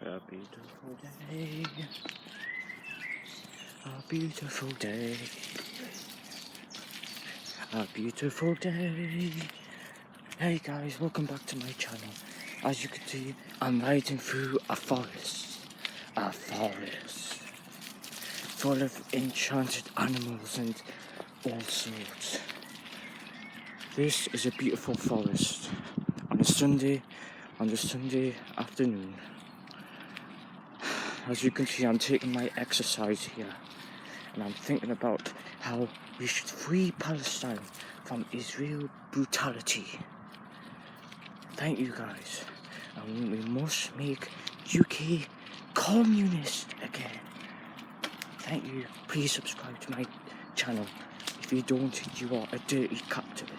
A beautiful day. A beautiful day. A beautiful day. Hey guys, welcome back to my channel. As you can see, I'm riding through a forest. A forest. Full of enchanted animals and all sorts. This is a beautiful forest. On a Sunday afternoon. As you can see, I'm taking my exercise here. And I'm thinking about how we should free Palestine from Israel brutality. Thank you guys. And we must make UK communist again. Thank you. Please subscribe to my channel. If you don't, you are a dirty capitalist.